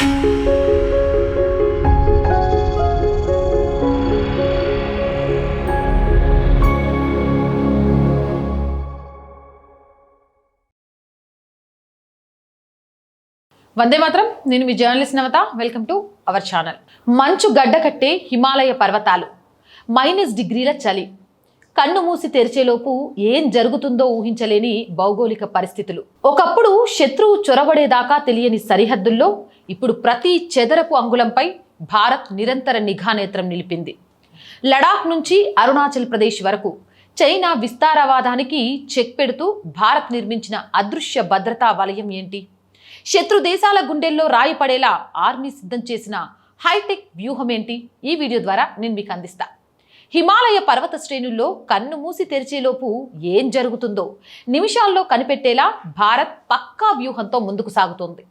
వందే మాత్రం. నేను మీ journalist Navatha. Welcome to our channel. మంచు గడ్డ కట్టే హిమాలయ పర్వతాలు, -డిగ్రీల చలి, కన్ను మూసి తెరిచేలోపు ఏం జరుగుతుందో ఊహించలేని భౌగోళిక పరిస్థితులు. ఒకప్పుడు శత్రువు చొరబడేదాకా తెలియని సరిహద్దుల్లో ఇప్పుడు ప్రతి చదరపు అంగుళంపై భారత్ నిరంతర నిఘా నేత్రం నిలిపింది. లడాక్ నుంచి అరుణాచల్ ప్రదేశ్ వరకు చైనా విస్తారవాదానికి చెక్ పెడుతూ భారత్ నిర్మించిన అదృశ్య భద్రతా వలయం ఏంటి? శత్రు దేశాల గుండెల్లో రాయి పడేలా ఆర్మీ సిద్ధం చేసిన హైటెక్ వ్యూహం ఏంటి? ఈ వీడియో ద్వారా నేను మీకు అందిస్తా. హిమాలయ పర్వత శ్రేణుల్లో కన్ను మూసి తెరిచేలోపు ఏం జరుగుతుందో నిమిషాల్లో కనిపెట్టేలా భారత్ పక్కా వ్యూహంతో ముందుకు సాగుతోంది.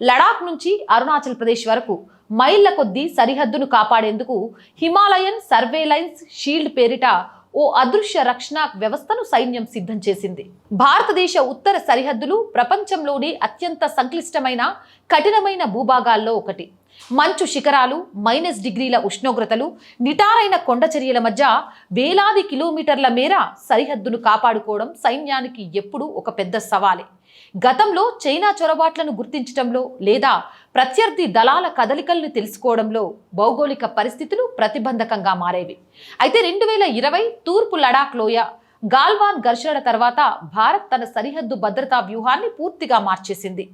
లడాక్ నుంచి అరుణాచల్ ప్రదేశ్ వరకు మైళ్ల కొద్దీ సరిహద్దును కాపాడేందుకు హిమాలయన్ సర్వేలైన్స్ షీల్డ్ పేరిట ఓ అదృశ్య రక్షణ వ్యవస్థను సైన్యం సిద్ధం చేసింది. భారతదేశ ఉత్తర సరిహద్దులు ప్రపంచంలోని అత్యంత సంక్లిష్టమైన కఠినమైన భూభాగాల్లో ఒకటి. మంచు శిఖరాలు, -డిగ్రీల ఉష్ణోగ్రతలు, నిటారైన కొండచర్యల మధ్య వేలాది కిలోమీటర్ల మేర సరిహద్దును కాపాడుకోవడం సైన్యానికి ఎప్పుడూ ఒక పెద్ద సవాలే. గతంలో చైనా చొరబాట్లను గుర్తించడంలో లేదా ప్రత్యర్థి దళాల కదలికలను తెలుసుకోవడంలో భౌగోళిక పరిస్థితులు ప్రతిబంధకంగా మారేవి. అయితే 2020 తూర్పు లడాక్ లోయ గాల్వాన్ ఘర్షణ తర్వాత భారత్ తన సరిహద్దు భద్రతా వ్యూహాన్ని పూర్తిగా మార్చేసింది.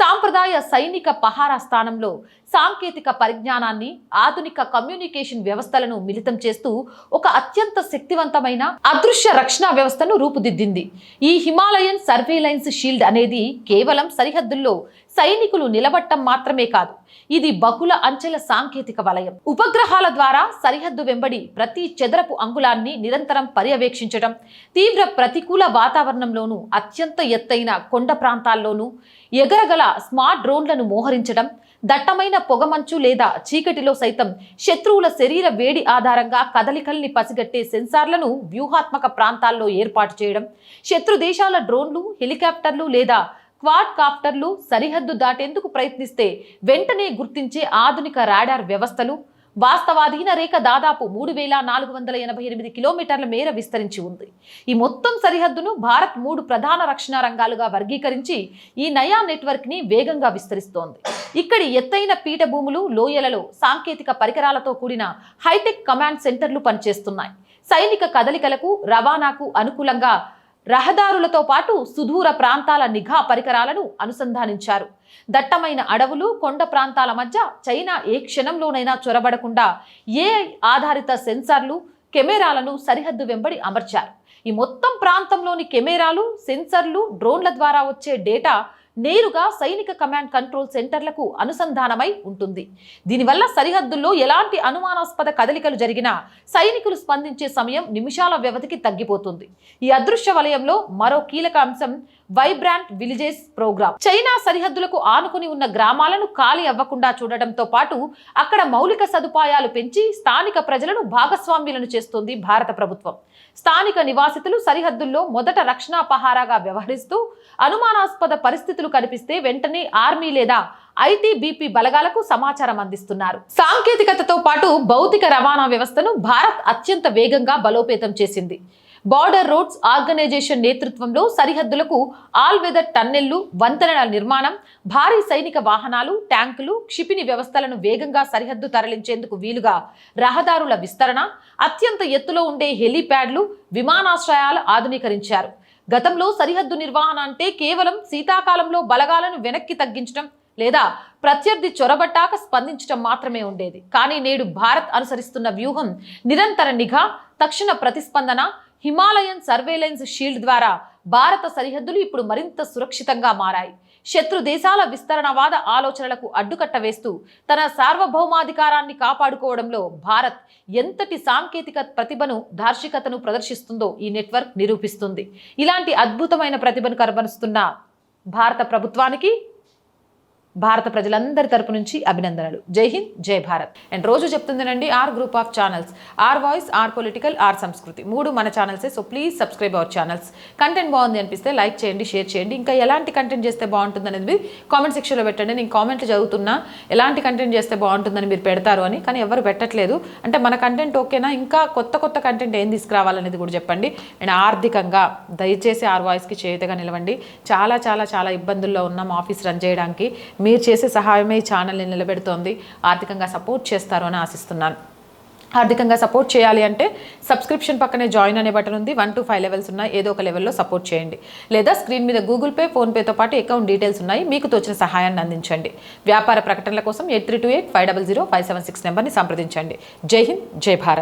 సాంప్రదాయ సైనిక పహారా స్థానంలో సాంకేతిక పరిజ్ఞానాన్ని, ఆధునిక కమ్యూనికేషన్ వ్యవస్థలను మిళితం చేస్తూ ఒక అత్యంత శక్తివంతమైన అదృశ్య రక్షణ వ్యవస్థను రూపుదిద్దింది. ఈ హిమాలయన్ సర్వేలైన్స్ షీల్డ్ అనేది కేవలం సరిహద్దుల్లో సైనికులు నిలబట్టం మాత్రమే కాదు, ఇది బహుళ అంచెల సాంకేతిక వలయం. ఉపగ్రహాల ద్వారా సరిహద్దు వెంబడి ప్రతి చదరపు అంగుళాన్ని నిరంతరం పర్యవేక్షించడం, తీవ్ర ప్రతికూల వాతావరణంలోనూ అత్యంత ఎత్తైన కొండ ప్రాంతాల్లోనూ ఎగరగల స్మార్ట్ డ్రోన్లను మోహరించడం, దట్టమైన పొగమంచు లేదా చీకటిలో సైతం శత్రువుల శరీర వేడి ఆధారంగా కదలికల్ని పసిగట్టే సెన్సార్లను వ్యూహాత్మక ప్రాంతాల్లో ఏర్పాటు చేయడం, శత్రు దేశాల డ్రోన్లు, హెలికాప్టర్లు లేదా క్వాడ్ కాప్టర్లు సరిహద్దు దాటేందుకు ప్రయత్నిస్తే వెంటనే గుర్తించే ఆధునిక రాడార్ వ్యవస్థలు. వాస్తవాధీన రేఖ దాదాపు 3488 కిలోమీటర్ల మేర విస్తరించి ఉంది. ఈ మొత్తం సరిహద్దును భారత్ 3 ప్రధాన రక్షణ రంగాలుగా వర్గీకరించి ఈ నయా నెట్వర్క్ ని వేగంగా విస్తరిస్తోంది. ఇక్కడి ఎత్తైన పీఠభూములు, లోయలలో సాంకేతిక పరికరాలతో కూడిన హైటెక్ కమాండ్ సెంటర్లు పనిచేస్తున్నాయి. సైనిక కదలికలకు, రవాణాకు అనుకూలంగా రహదారులతో పాటు సుదూర ప్రాంతాల నిఘా పరికరాలను అనుసంధానించారు. దట్టమైన అడవులు, కొండ ప్రాంతాల మధ్య చైనా ఏ క్షణంలోనైనా చొరబడకుండా AI ఆధారిత సెన్సార్లు, కెమెరాలను సరిహద్దు వెంబడి అమర్చారు. ఈ మొత్తం ప్రాంతంలోని కెమెరాలు, సెన్సర్లు, డ్రోన్ల ద్వారా వచ్చే డేటా నేరుగా సైనిక కమాండ్ కంట్రోల్ సెంటర్లకు అనుసంధానమై ఉంటుంది. దీనివల్ల సరిహద్దుల్లో ఎలాంటి అనుమానాస్పద కదలికలు జరిగినా సైనికులు స్పందించే సమయం నిమిషాల వ్యవధికి తగ్గిపోతుంది. ఈ అదృశ్య వలయంలో మరో కీలక అంశం వైబ్రాంట్ విలేజెస్ ప్రోగ్రామ్. చైనా సరిహద్దులకు ఆనుకుని ఉన్న గ్రామాలను ఖాళీ అవ్వకుండా చూడటంతో పాటు అక్కడ మౌలిక సదుపాయాలు పెంచి స్థానిక ప్రజలను భాగస్వామ్యులను చేస్తోంది భారత ప్రభుత్వం. స్థానిక నివాసితులు సరిహద్దుల్లో మొదట రక్షణ పహారాగా వ్యవహరిస్తూ అనుమానాస్పద పరిస్థితులు కనిపిస్తే వెంటనే ఆర్మీ లేదా ITBP బలగాలకు సమాచారం అందిస్తున్నారు. సాంకేతికతతో పాటు భౌతిక రవాణా వ్యవస్థను భారత్ అత్యంత వేగంగా బలోపేతం చేసింది. బార్డర్ రోడ్స్ ఆర్గనైజేషన్ నేతృత్వంలో సరిహద్దులకు ఆల్ వెదర్ టన్నెళ్లు, వంతెనల నిర్మాణం, భారీ సైనిక వాహనాలు, ట్యాంకులు, క్షిపణి వ్యవస్థలను వేగంగా సరిహద్దు తరలించేందుకు వీలుగా రహదారుల విస్తరణ, అత్యంత ఎత్తులో ఉండే హెలీప్యాడ్లు, విమానాశ్రయాలు ఆధునీకరించారు. గతంలో సరిహద్దు నిర్వహణ అంటే కేవలం శీతాకాలంలో బలగాలను వెనక్కి తగ్గించడం లేదా ప్రత్యర్థి చొరబట్టాక స్పందించడం మాత్రమే ఉండేది. కానీ నేడు భారత్ అనుసరిస్తున్న వ్యూహం నిరంతర నిఘా, తక్షణ ప్రతిస్పందన. హిమాలయన్ సర్వేలెన్స్ షీల్డ్ ద్వారా భారత సరిహద్దులు ఇప్పుడు మరింత సురక్షితంగా మారాయి. శత్రు దేశాల విస్తరణవాద ఆలోచనలకు అడ్డుకట్ట వేస్తూ తన సార్వభౌమాధికారాన్ని కాపాడుకోవడంలో భారత్ ఎంతటి సాంకేతిక ప్రతిభను, దార్శికతను ప్రదర్శిస్తుందో ఈ నెట్వర్క్ నిరూపిస్తుంది. ఇలాంటి అద్భుతమైన ప్రతిభను కనబరుస్తున్న భారత ప్రభుత్వానికి భారత ప్రజలందరి తరపు నుంచి అభినందనలు. జై హింద్, జై భారత్. అండ్ రోజు చెప్తుందేనండి, R group of channels, R voice, R political, R Sanskriti, 3 మన ఛానల్సే. So please subscribe our channels. Content బాగుంది అనిపిస్తే లైక్ చేయండి, షేర్ చేయండి. ఇంకా ఎలాంటి కంటెంట్ చేస్తే బాగుంటుంది అనేది కామెంట్ సెక్షన్లో పెట్టండి. నేను కామెంట్లు చదువుతున్నా ఎలాంటి కంటెంట్ చేస్తే బాగుంటుందని మీరు పెడతారు అని, కానీ ఎవరు పెట్టట్లేదు. అంటే మన కంటెంట్ ఓకేనా, ఇంకా కొత్త కంటెంట్ ఏం తీసుకురావాలనేది కూడా చెప్పండి. అండ్ ఆర్థికంగా దయచేసి ఆర్ వాయిస్కి చేయుతగా నిలవండి. చాలా చాలా చాలా ఇబ్బందుల్లో ఉన్నాం ఆఫీస్ రన్ చేయడానికి. మీరు చేసే సహాయమే ఈ ఛానల్ని నిలబెడుతోంది. ఆర్థికంగా సపోర్ట్ చేస్తారు అని ఆశిస్తున్నాను. ఆర్థికంగా సపోర్ట్ చేయాలి అంటే సబ్స్క్రిప్షన్ పక్కనే జాయిన్ అనే బటన్ ఉంది. 1 to 5 లెవెల్స్ ఉన్నాయి. ఏదో ఒక లెవెల్లో సపోర్ట్ చేయండి. లేదా స్క్రీన్ మీద గూగుల్ పే, ఫోన్పేతో పాటు అకౌంట్ డీటెయిల్స్ ఉన్నాయి. మీకు తోచిన సహాయాన్ని అందించండి. వ్యాపార ప్రకటనల కోసం 8328500576 నెంబర్ని సంప్రదించండి. జై హింద్, జై భారత్.